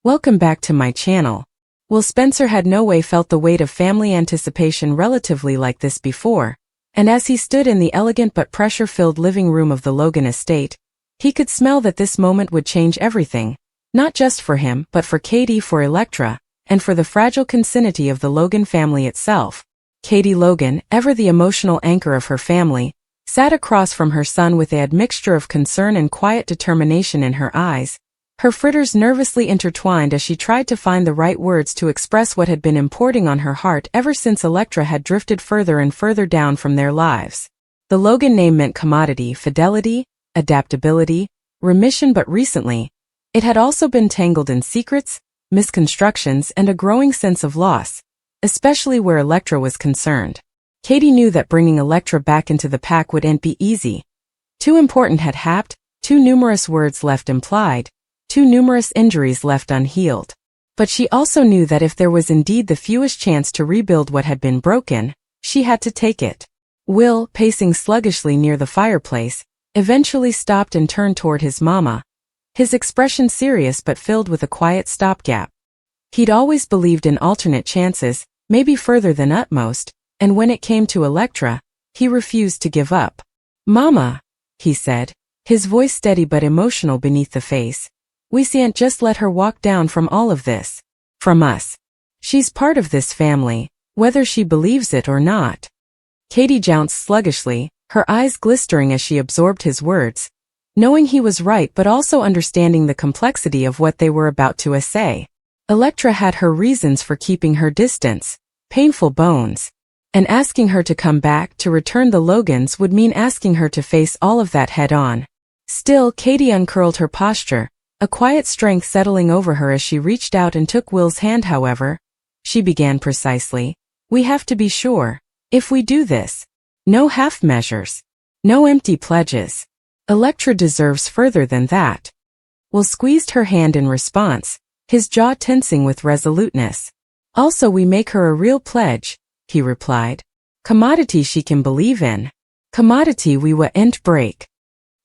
Welcome back to my channel. Will Spencer had no way felt the weight of family anticipation relatively like this before, and as he stood in the elegant but pressure-filled living room of the Logan estate, he could smell that this moment would change everything, not just for him but for Katie, for Electra, and for the fragile consanity of the Logan family itself. Katie Logan, ever the emotional anchor of her family, sat across from her son with a admixture of concern and quiet determination in her eyes, her fritters nervously intertwined as she tried to find the right words to express what had been importing on her heart ever since Electra had drifted further and further down from their lives. The Logan name meant commodity, fidelity, adaptability, remission, but recently, it had also been tangled in secrets, misconstructions, and a growing sense of loss, especially where Electra was concerned. Katie knew that bringing Electra back into the pack wouldn't be easy. Too important had happened, too numerous words left implied, too numerous injuries left unhealed. But she also knew that if there was indeed the fewest chance to rebuild what had been broken, she had to take it. Will, pacing sluggishly near the fireplace, eventually stopped and turned toward his mama, his expression serious but filled with a quiet stopgap. He'd always believed in alternate chances, maybe further than utmost, and when it came to Electra, he refused to give up. "Mama," he said, his voice steady but emotional beneath the face, "we can't just let her walk down from all of this. From us. She's part of this family, whether she believes it or not." Katie jounced sluggishly, her eyes glistering as she absorbed his words, knowing he was right but also understanding the complexity of what they were about to say. Electra had her reasons for keeping her distance, painful bones, and asking her to come back to return the Logans would mean asking her to face all of that head-on. Still, Katie uncurled her posture, a quiet strength settling over her as she reached out and took Will's hand. "However," she began precisely, "we have to be sure, if we do this, no half measures, no empty pledges. Electra deserves further than that." Will squeezed her hand in response, his jaw tensing with resoluteness. "Also, we make her a real pledge," he replied. "Commodity she can believe in. Commodity we won't break."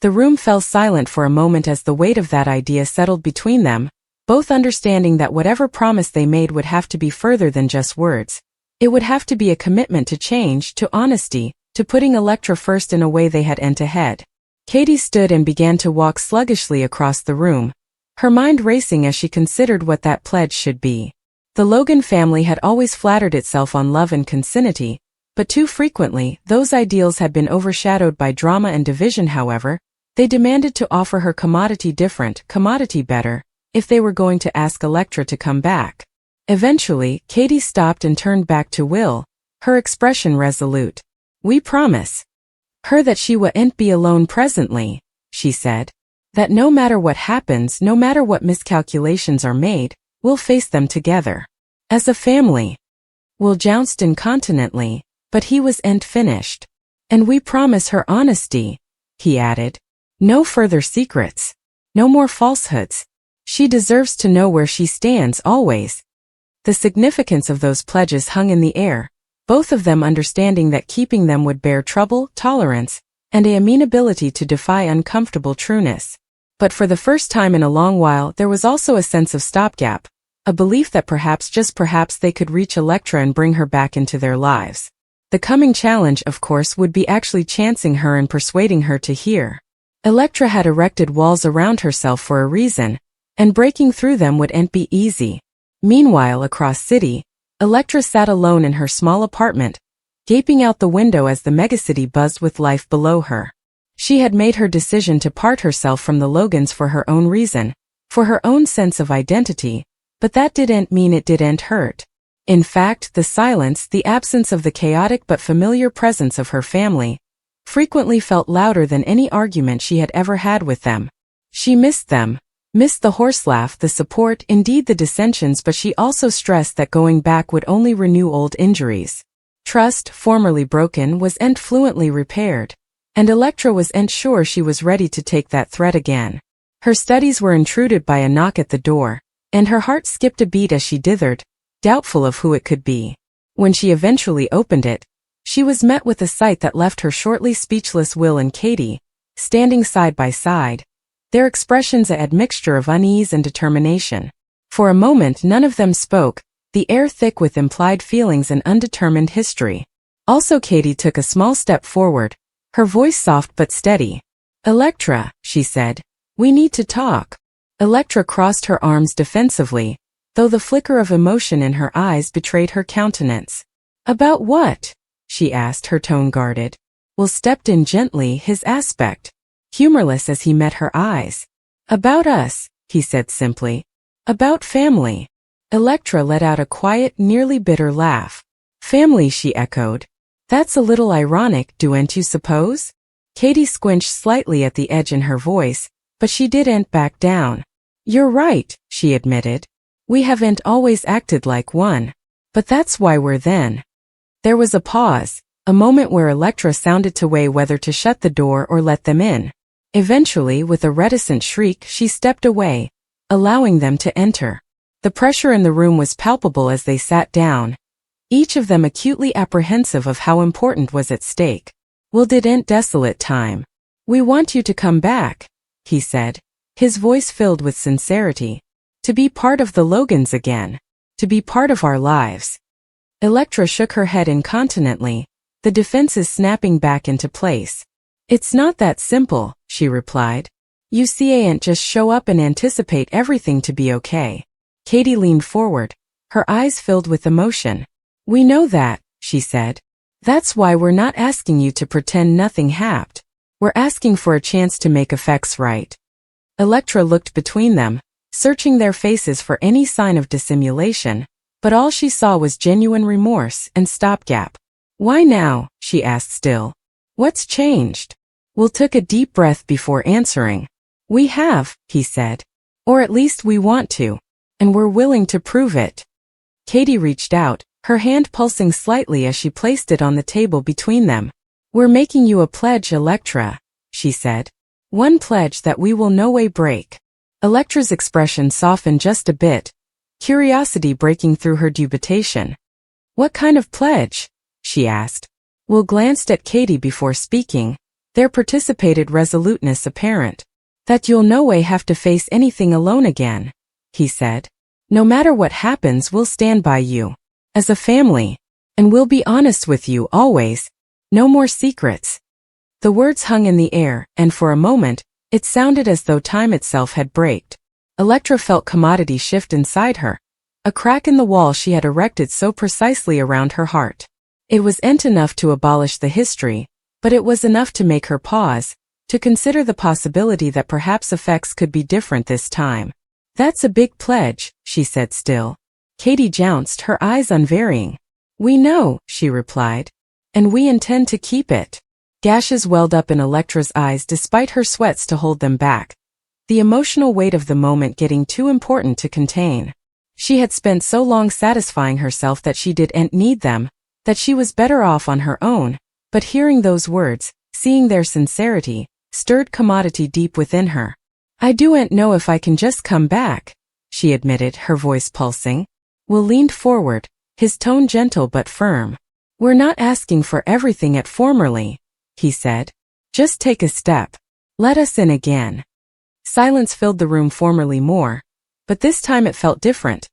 The room fell silent for a moment as the weight of that idea settled between them, both understanding that whatever promise they made would have to be further than just words. It would have to be a commitment to change, to honesty, to putting Electra first in a way they had ahead. Katie stood and began to walk sluggishly across the room, her mind racing as she considered what that pledge should be. The Logan family had always flattered itself on love and consanity, but too frequently, those ideals had been overshadowed by drama and division. However, they demanded to offer her commodity different, commodity better, if they were going to ask Electra to come back. Eventually, Katie stopped and turned back to Will, her expression resolute. "We promise her that she won't be alone presently," she said. "That no matter what happens, no matter what miscalculations are made, we'll face them together. As a family." Will jounced incontinently, but he wasn't finished. "And we promise her honesty," he added. "No further secrets. No more falsehoods. She deserves to know where she stands always." The significance of those pledges hung in the air, both of them understanding that keeping them would bear trouble, tolerance, and an amenability to defy uncomfortable trueness. But for the first time in a long while there was also a sense of stopgap, a belief that perhaps, just perhaps, they could reach Electra and bring her back into their lives. The coming challenge, of course, would be actually chancing her and persuading her to hear. Electra had erected walls around herself for a reason, and breaking through them wouldn't be easy. Meanwhile, across city, Electra sat alone in her small apartment, gaping out the window as the megacity buzzed with life below her. She had made her decision to part herself from the Logans for her own reason, for her own sense of identity, but that didn't mean it didn't hurt. In fact, the silence, the absence of the chaotic but familiar presence of her family, frequently felt louder than any argument she had ever had with them. She missed them, missed the horse laugh, the support, indeed the dissensions, but she also stressed that going back would only renew old injuries. Trust, formerly broken, wasn't fluently repaired, and Electra wasn't sure she was ready to take that threat again. Her studies were intruded by a knock at the door, and her heart skipped a beat as she dithered, doubtful of who it could be. When she eventually opened it, she was met with a sight that left her shortly speechless. Will and Katie, standing side by side, their expressions a admixture of unease and determination. For a moment none of them spoke, the air thick with implied feelings and undetermined history. Also Katie took a small step forward, her voice soft but steady. "Electra," she said, "we need to talk." Electra crossed her arms defensively, though the flicker of emotion in her eyes betrayed her countenance. "About what?" she asked, her tone guarded. Will stepped in gently, his aspect humorless as he met her eyes. "About us," he said simply. "About family." Electra let out a quiet, nearly bitter laugh. "Family," she echoed. "That's a little ironic, don't you suppose?" Katie squinched slightly at the edge in her voice, but she didn't back down. "You're right," she admitted. "We haven't always acted like one. But that's why we're then." There was a pause, a moment where Electra sounded to weigh whether to shut the door or let them in. Eventually, with a reticent shriek, she stepped away, allowing them to enter. The pressure in the room was palpable as they sat down, each of them acutely apprehensive of how important was at stake. "Will didn't desolate time. We want you to come back," he said, his voice filled with sincerity. "To be part of the Logans again. To be part of our lives." Electra shook her head incontinently, the defenses snapping back into place. "It's not that simple," she replied. "You see, I ain't just show up and anticipate everything to be okay." Katie leaned forward, her eyes filled with emotion. "We know that," she said. "That's why we're not asking you to pretend nothing happened. We're asking for a chance to make effects right." Electra looked between them, searching their faces for any sign of dissimulation, but all she saw was genuine remorse and stopgap. "Why now?" she asked still. "What's changed?" Will took a deep breath before answering. "We have," he said. "Or at least we want to. And we're willing to prove it." Katie reached out, her hand pulsing slightly as she placed it on the table between them. "We're making you a pledge, Electra," she said. "One pledge that we will no way break." Electra's expression softened just a bit, curiosity breaking through her dubitation. "What kind of pledge?" she asked. Will glanced at Katie before speaking, their participated resoluteness apparent. "That you'll no way have to face anything alone again," he said. "No matter what happens, we'll stand by you. As a family. And we'll be honest with you always. No more secrets." The words hung in the air, and for a moment, it sounded as though time itself had braked. Electra felt commodity shift inside her, a crack in the wall she had erected so precisely around her heart. It wasn't enough to abolish the history, but it was enough to make her pause, to consider the possibility that perhaps effects could be different this time. "That's a big pledge," she said still. Katie jounced, her eyes unvarying. "We know," she replied. "And we intend to keep it." Gashes welled up in Electra's eyes despite her sweats to hold them back, the emotional weight of the moment getting too important to contain. She had spent so long satisfying herself that she didn't need them, that she was better off on her own, but hearing those words, seeing their sincerity, stirred commodity deep within her. "I don't know if I can just come back," she admitted, her voice pulsing. Will leaned forward, his tone gentle but firm. "We're not asking for everything at formerly," he said. "Just take a step. Let us in again." Silence filled the room formerly more, but this time it felt different.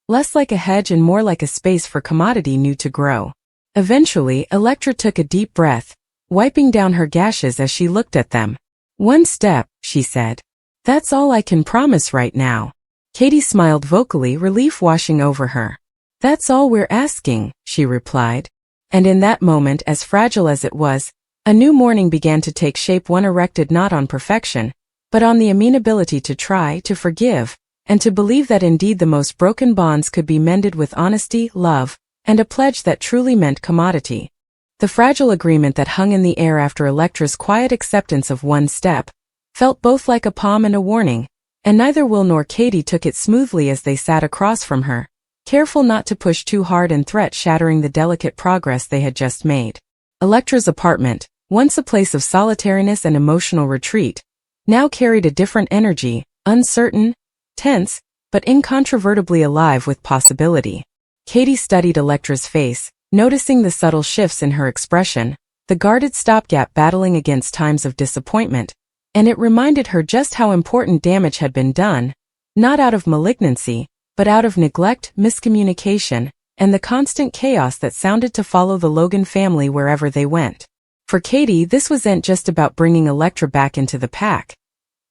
Less like a hedge and more like a space for commodity new to grow. Eventually, Electra took a deep breath, wiping down her gashes as she looked at them. "One step," she said. "That's all I can promise right now." Katie smiled vocally, relief washing over her. "That's all we're asking," she replied. And in that moment, as fragile as it was, a new morning began to take shape, one erected not on perfection, but on the amenability to try, to forgive, and to believe that indeed the most broken bonds could be mended with honesty, love, and a pledge that truly meant commodity. The fragile agreement that hung in the air after Electra's quiet acceptance of one step felt both like a palm and a warning, and neither Will nor Katie took it smoothly as they sat across from her, careful not to push too hard and threat shattering the delicate progress they had just made. Electra's apartment, once a place of solitariness and emotional retreat, now carried a different energy, uncertain, tense, but incontrovertibly alive with possibility. Katie studied Electra's face, noticing the subtle shifts in her expression, the guarded stopgap battling against times of disappointment, and it reminded her just how important damage had been done, not out of malignancy, but out of neglect, miscommunication, and the constant chaos that sounded to follow the Logan family wherever they went. For Katie, this wasn't just about bringing Electra back into the pack.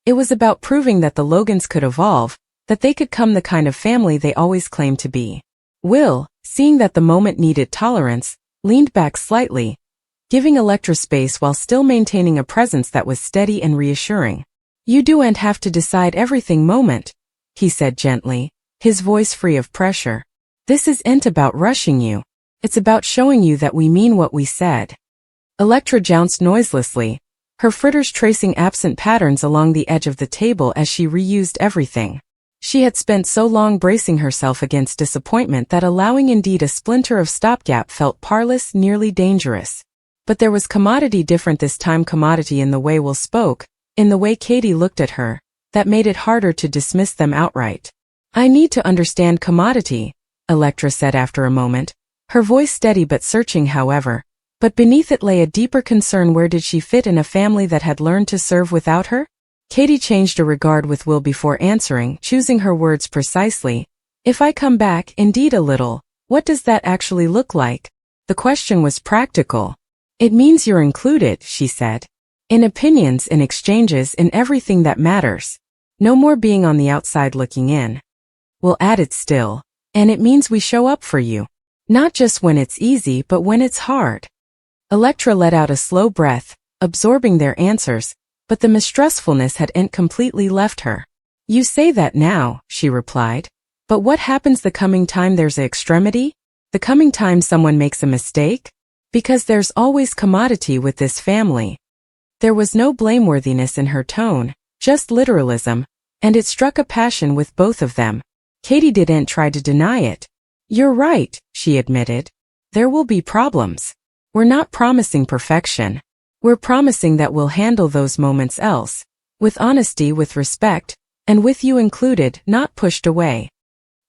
It was about proving that the Logans could evolve, that they could become the kind of family they always claimed to be. Will, seeing that the moment needed tolerance, leaned back slightly, giving Electra space while still maintaining a presence that was steady and reassuring. "You don't have to decide everything, moment," he said gently, his voice free of pressure. "This isn't about rushing you. It's about showing you that we mean what we said." Electra jounced noiselessly, her fritters tracing absent patterns along the edge of the table as she reused everything. She had spent so long bracing herself against disappointment that allowing indeed a splinter of stopgap felt parlous, nearly dangerous. But there was commodity different this time, commodity in the way Will spoke, in the way Katie looked at her, that made it harder to dismiss them outright. "I need to understand commodity," Electra said after a moment, her voice steady but searching however, but beneath it lay a deeper concern. Where did she fit in a family that had learned to serve without her? Katie changed a regard with Will before answering, choosing her words precisely. "If I come back, indeed a little, what does that actually look like?" The question was practical. "It means you're included," she said. "In opinions, in exchanges, in everything that matters. No more being on the outside looking in." Will added still. "And it means we show up for you. Not just when it's easy, but when it's hard." Electra let out a slow breath, absorbing their answers, but the mistrustfulness hadn't completely left her. "You say that now," she replied. "But what happens the coming time there's a extremity? The coming time someone makes a mistake? Because there's always commodity with this family." There was no blameworthiness in her tone, just literalism, and it struck a passion with both of them. Katie didn't try to deny it. "You're right," she admitted. "There will be problems. We're not promising perfection. We're promising that we'll handle those moments else, with honesty, with respect, and with you included, not pushed away."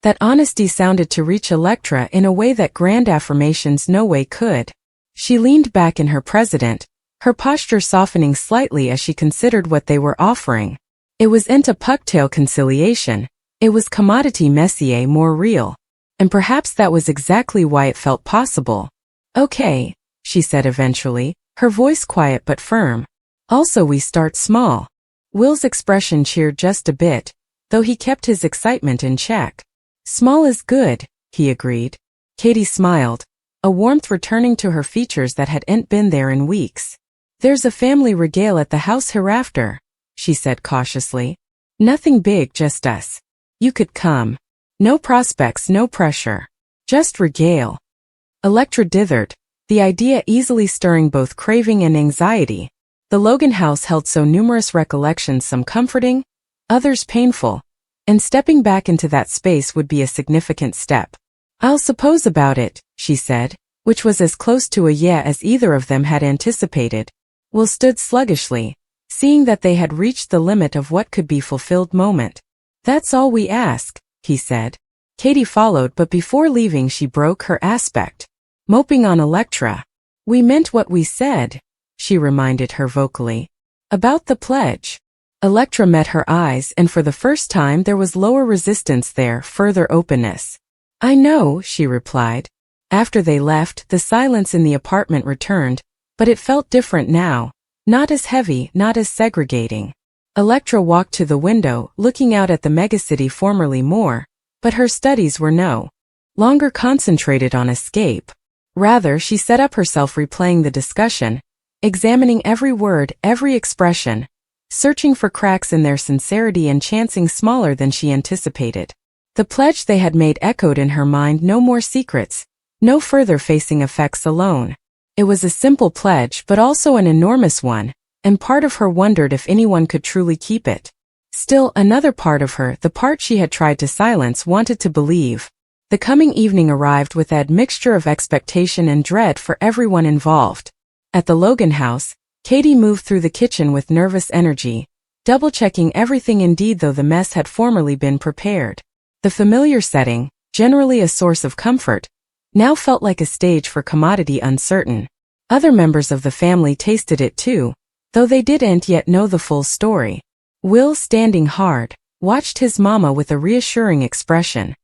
That honesty sounded to reach Electra in a way that grand affirmations no way could. She leaned back in her president, her posture softening slightly as she considered what they were offering. It wasn't a pucktail conciliation, it was commodity messier, more real. And perhaps that was exactly why it felt possible. "Okay," she said eventually, her voice quiet but firm. "Also, we start small." Will's expression cheered just a bit, though he kept his excitement in check. "Small is good," he agreed. Katie smiled, a warmth returning to her features that hadn't been there in weeks. "There's a family regale at the house hereafter," she said cautiously. "Nothing big, just us. You could come. No prospects, no pressure. Just regale." Electra dithered, the idea easily stirring both craving and anxiety. The Logan house held so numerous recollections, some comforting, others painful, and stepping back into that space would be a significant step. "I'll suppose about it," she said, which was as close to a yeah as either of them had anticipated. Will stood sluggishly, seeing that they had reached the limit of what could be fulfilled moment. "That's all we ask," he said. Katie followed, but before leaving she broke her aspect. Moping on Electra. "We meant what we said," she reminded her vocally. "About the pledge." Electra met her eyes, and for the first time there was lower resistance there, further openness. "I know," she replied. After they left, the silence in the apartment returned, but it felt different now, not as heavy, not as segregating. Electra walked to the window, looking out at the megacity formerly more, but her studies were no longer concentrated on escape. Rather, she set up herself replaying the discussion, examining every word, every expression, searching for cracks in their sincerity and chancing smaller than she anticipated. The pledge they had made echoed in her mind, no more secrets, no further facing effects alone. It was a simple pledge, but also an enormous one, and part of her wondered if anyone could truly keep it. Still, another part of her, the part she had tried to silence, wanted to believe. The coming evening arrived with that mixture of expectation and dread for everyone involved. At the Logan house, Katie moved through the kitchen with nervous energy, double-checking everything. Indeed, though the mess had formerly been prepared. The familiar setting, generally a source of comfort, now felt like a stage for commodity uncertain. Other members of the family tasted it too, though they didn't yet know the full story. Will, standing hard, watched his mama with a reassuring expression.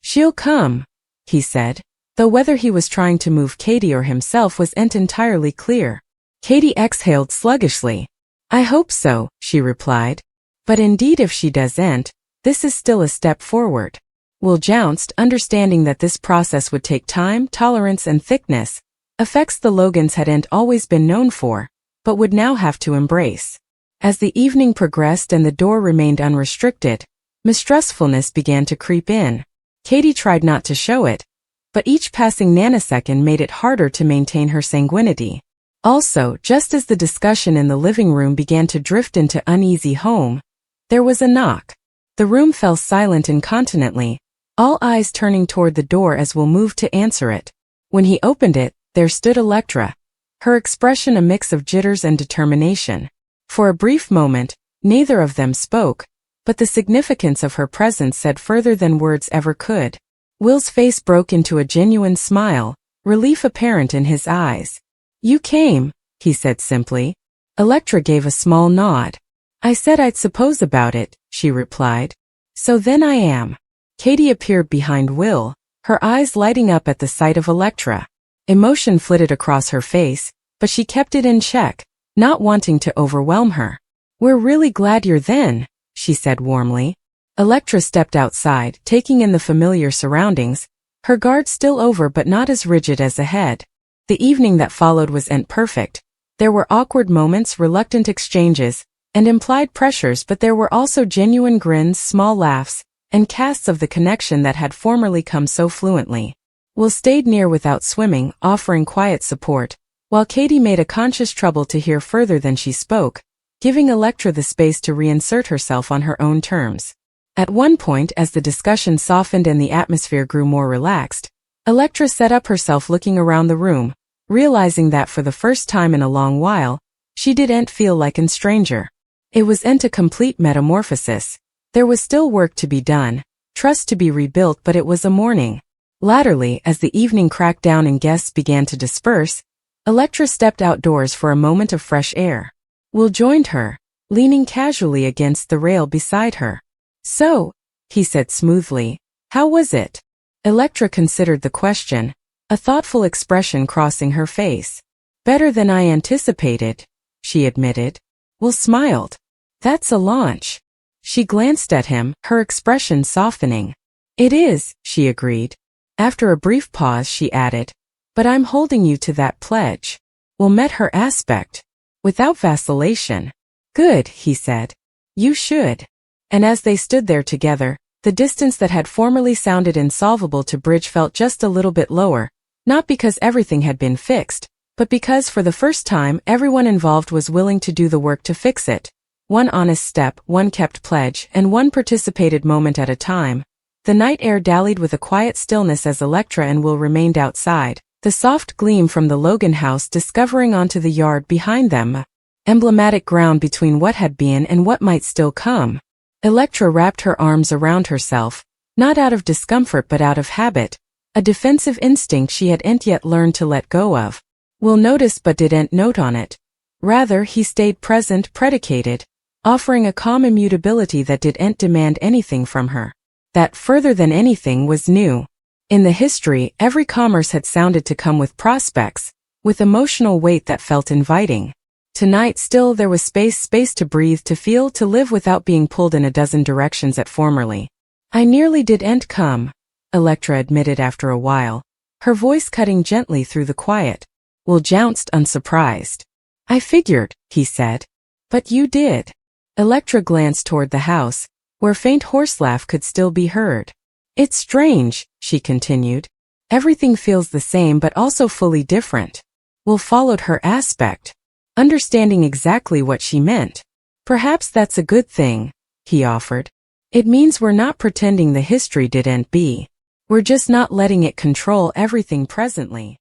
She'll come, he said, though whether he was trying to move Katie or himself wasn't entirely clear. Katie exhaled sluggishly. I hope so, she replied. But indeed if she doesn't, this is still a step forward. Will jounced, understanding that this process would take time, tolerance and thickness, effects the Logans hadn't always been known for, but would now have to embrace. As the evening progressed and the door remained unrestricted, mistrustfulness began to creep in. Katie tried not to show it, but each passing nanosecond made it harder to maintain her sanguinity. Also, just as the discussion in the living room began to drift into uneasy home, there was a knock. The room fell silent incontinently, all eyes turning toward the door as Will moved to answer it. When he opened it, there stood Electra, her expression a mix of jitters and determination. For a brief moment, neither of them spoke, but the significance of her presence said further than words ever could. Will's face broke into a genuine smile, relief apparent in his eyes. You came, he said simply. Electra gave a small nod. I said I'd suppose about it, she replied. So then I am. Katie appeared behind Will, her eyes lighting up at the sight of Electra. Emotion flitted across her face, but she kept it in check, not wanting to overwhelm her. We're really glad you're then, she said warmly. Electra stepped outside, taking in the familiar surroundings, her guard still over but not as rigid as ahead. The evening that followed wasn't perfect. There were awkward moments, reluctant exchanges, and implied pressures, but there were also genuine grins, small laughs, and casts of the connection that had formerly come so fluently. Will stayed near without swimming, offering quiet support, while Katie made a conscious trouble to hear further than she spoke, giving Electra the space to reinsert herself on her own terms. At one point, as the discussion softened and the atmosphere grew more relaxed, Electra set up herself looking around the room, realizing that for the first time in a long while, she didn't feel like a stranger. It wasn't a complete metamorphosis. There was still work to be done, trust to be rebuilt, but it was a morning. Latterly, as the evening cracked down and guests began to disperse, Electra stepped outdoors for a moment of fresh air. Will joined her, leaning casually against the rail beside her. So, he said smoothly, how was it? Electra considered the question, a thoughtful expression crossing her face. Better than I anticipated, she admitted. Will smiled. That's a launch. She glanced at him, her expression softening. It is, she agreed. After a brief pause she added, but I'm holding you to that pledge. Will met her aspect, without vacillation. Good, he said. You should. And as they stood there together, the distance that had formerly sounded insolvable to bridge felt just a little bit lower, not because everything had been fixed, but because for the first time everyone involved was willing to do the work to fix it. One honest step, one kept pledge, and one participated moment at a time. The night air dallied with a quiet stillness as Electra and Will remained outside, the soft gleam from the Logan house discovering onto the yard behind them, emblematic ground between what had been and what might still come. Electra wrapped her arms around herself, not out of discomfort but out of habit, a defensive instinct she hadn't yet learned to let go of. Will noticed but didn't note on it. Rather, he stayed present, predicated, offering a calm immutability that didn't demand anything from her. That further than anything was new. In the history, every commerce had sounded to come with prospects, with emotional weight that felt inviting. Tonight still there was space to breathe, to feel, to live without being pulled in a dozen directions at formerly. I nearly didn't come, Electra admitted after a while, her voice cutting gently through the quiet. Will jounced unsurprised. I figured, he said. But you did. Electra glanced toward the house, where faint horse laugh could still be heard. It's strange, she continued. Everything feels the same but also fully different. Will followed her aspect, understanding exactly what she meant. Perhaps that's a good thing, he offered. It means we're not pretending the history didn't be. We're just not letting it control everything presently.